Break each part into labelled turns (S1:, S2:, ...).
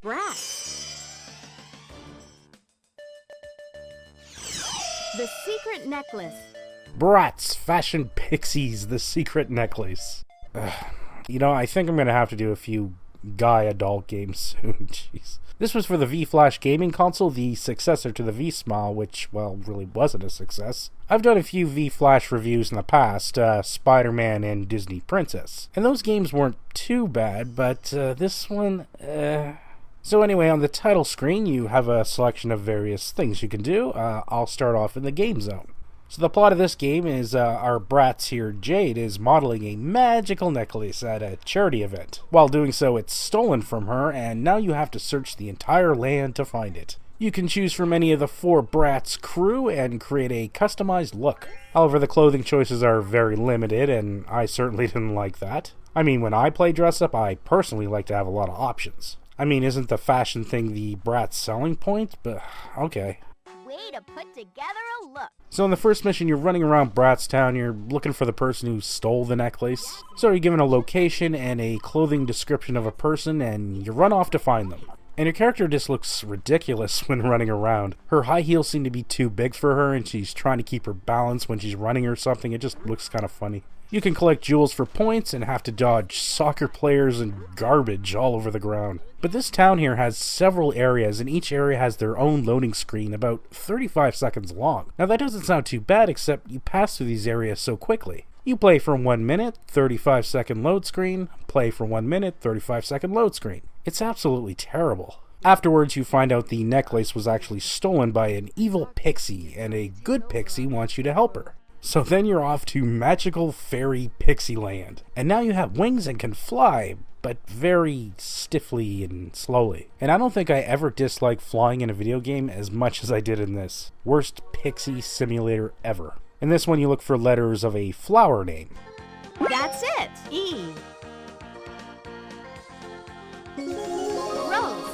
S1: Bratz. The secret necklace.
S2: Bratz Fashion Pixiez, the secret necklace. You know, I think I'm going to have to do a few guy adult games soon. Jeez. This was for the V.Flash gaming console, the successor to the V-Smile, which, well, really wasn't a success. I've done a few V.Flash reviews in the past, Spider-Man and Disney Princess. And those games weren't too bad, but this one, So anyway, on the title screen, you have a selection of various things you can do. I'll start off in the game zone. So the plot of this game is our Bratz here, Jade, is modeling a magical necklace at a charity event. While doing so, it's stolen from her, and now you have to search the entire land to find it. You can choose from any of the 4 Bratz crew and create a customized look. However, the clothing choices are very limited, and I certainly didn't like that. I mean, when I play dress up, I personally like to have a lot of options. I mean, isn't the fashion thing the Bratz selling point? But, okay.
S1: Way to put together a look.
S2: So in the first mission, you're running around Bratz Town, you're looking for the person who stole the necklace. So you're given a location and a clothing description of a person, and you run off to find them. And your character just looks ridiculous when running around. Her high heels seem to be too big for her, and she's trying to keep her balance when she's running or something. It just looks kind of funny. You can collect jewels for points and have to dodge soccer players and garbage all over the ground. But this town here has several areas, and each area has their own loading screen about 35 seconds long. Now that doesn't sound too bad, except you pass through these areas so quickly. You play for 1 minute, 35-second load screen, play for 1 minute, 35-second load screen. It's absolutely terrible. Afterwards, you find out the necklace was actually stolen by an evil Pixie, and a good Pixie wants you to help her. So then you're off to magical fairy Pixie land. And now you have wings and can fly, but very stiffly and slowly. And I don't think I ever disliked flying in a video game as much as I did in this. Worst Pixie simulator ever. In this one, you look for letters of a flower name.
S1: That's it. E. Rose.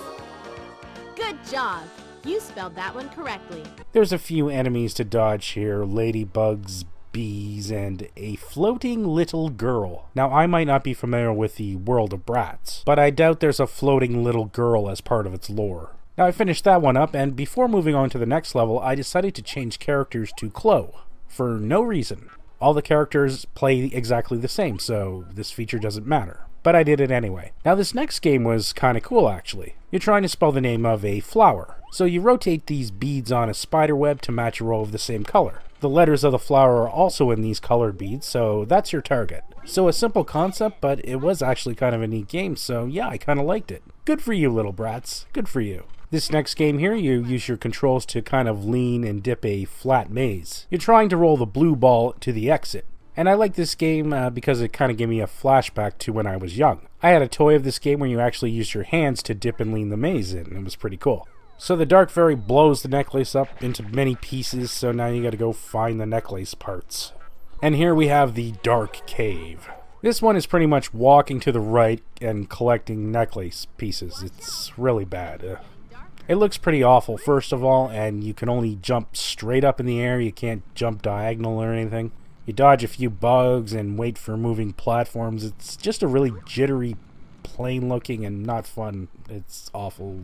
S1: Good job. You spelled that one correctly.
S2: There's a few enemies to dodge here, ladybugs, bees, and a floating little girl. Now, I might not be familiar with the world of Bratz, but I doubt there's a floating little girl as part of its lore. Now, I finished that one up, and before moving on to the next level, I decided to change characters to Cloe, for no reason. All the characters play exactly the same, so this feature doesn't matter. But I did it anyway. Now this next game was kinda cool actually. You're trying to spell the name of a flower. So you rotate these beads on a spider web to match a row of the same color. The letters of the flower are also in these colored beads, so that's your target. So a simple concept, but it was actually kind of a neat game, so yeah, I kinda liked it. Good for you, little Bratz. Good for you. This next game here, you use your controls to kind of lean and dip a flat maze. You're trying to roll the blue ball to the exit. And I like this game because it kind of gave me a flashback to when I was young. I had a toy of this game where you actually used your hands to dip and lean the maze in. It was pretty cool. So the Dark Fairy blows the necklace up into many pieces, so now you gotta go find the necklace parts. And here we have the Dark Cave. This one is pretty much walking to the right and collecting necklace pieces. It's really bad. It looks pretty awful, first of all, and you can only jump straight up in the air. You can't jump diagonal or anything. You dodge a few bugs and wait for moving platforms. It's just a really jittery, plain looking and not fun. It's awful.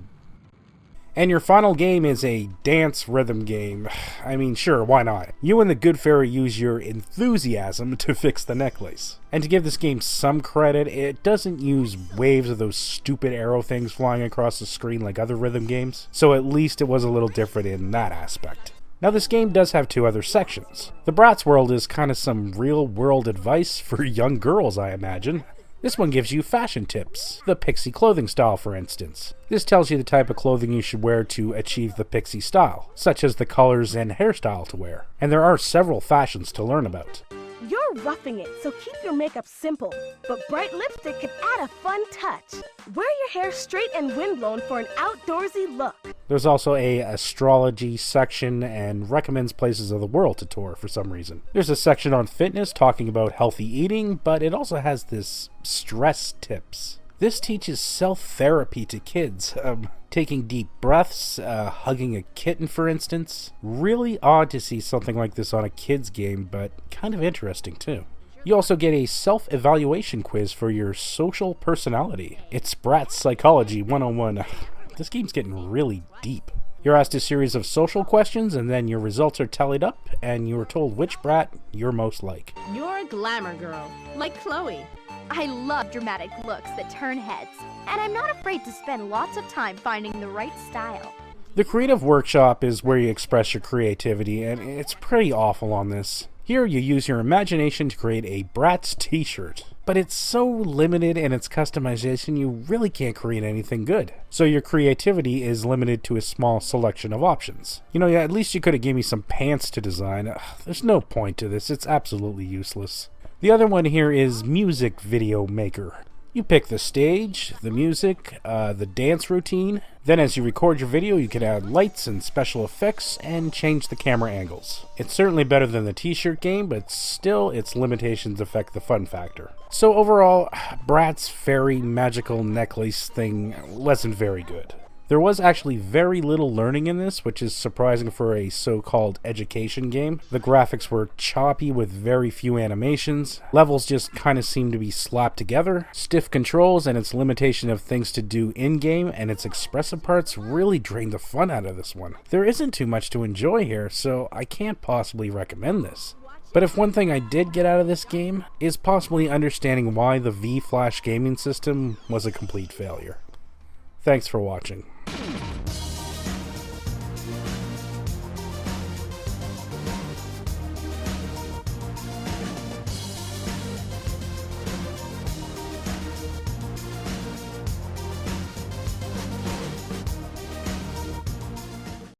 S2: And your final game is a dance rhythm game. I mean, sure, why not? You and the Good Fairy use your enthusiasm to fix the necklace. And to give this game some credit, it doesn't use waves of those stupid arrow things flying across the screen like other rhythm games. So at least it was a little different in that aspect. Now this game does have 2 other sections. The Bratz World is kind of some real-world advice for young girls, I imagine. This one gives you fashion tips, the Pixie clothing style for instance. This tells you the type of clothing you should wear to achieve the Pixie style, such as the colors and hairstyle to wear. And there are several fashions to learn about.
S3: You're roughing it, so keep your makeup simple, but bright lipstick can add a fun touch. Wear your hair straight and windblown for an outdoorsy look.
S2: There's also a astrology section and recommends places of the world to tour for some reason. There's a section on fitness talking about healthy eating, but it also has this stress tips. This teaches self-therapy to kids, taking deep breaths, hugging a kitten for instance. Really odd to see something like this on a kid's game, but kind of interesting too. You also get a self-evaluation quiz for your social personality. It's Bratz Psychology 101. This game's getting really deep. You're asked a series of social questions, and then your results are tallied up, and you are told which brat you're most like.
S1: You're a glamour girl, like Chloe.
S4: I love dramatic looks that turn heads, and I'm not afraid to spend lots of time finding the right style.
S2: The creative workshop is where you express your creativity, and it's pretty awful on this. Here you use your imagination to create a Bratz t-shirt, but it's so limited in its customization you really can't create anything good. So your creativity is limited to a small selection of options. You know, at least you could have given me some pants to design. There's no point to this, it's absolutely useless. The other one here is Music Video Maker. You pick the stage, the music, the dance routine. Then as you record your video, you can add lights and special effects and change the camera angles. It's certainly better than the t-shirt game, but still its limitations affect the fun factor. So overall, Bratz fairy magical necklace thing wasn't very good. There was actually very little learning in this, which is surprising for a so-called education game. The graphics were choppy with very few animations. Levels just kind of seemed to be slapped together. Stiff controls and its limitation of things to do in-game and its expressive parts really drained the fun out of this one. There isn't too much to enjoy here, so I can't possibly recommend this. But if one thing I did get out of this game is possibly understanding why the V.Flash gaming system was a complete failure. Thanks for watching.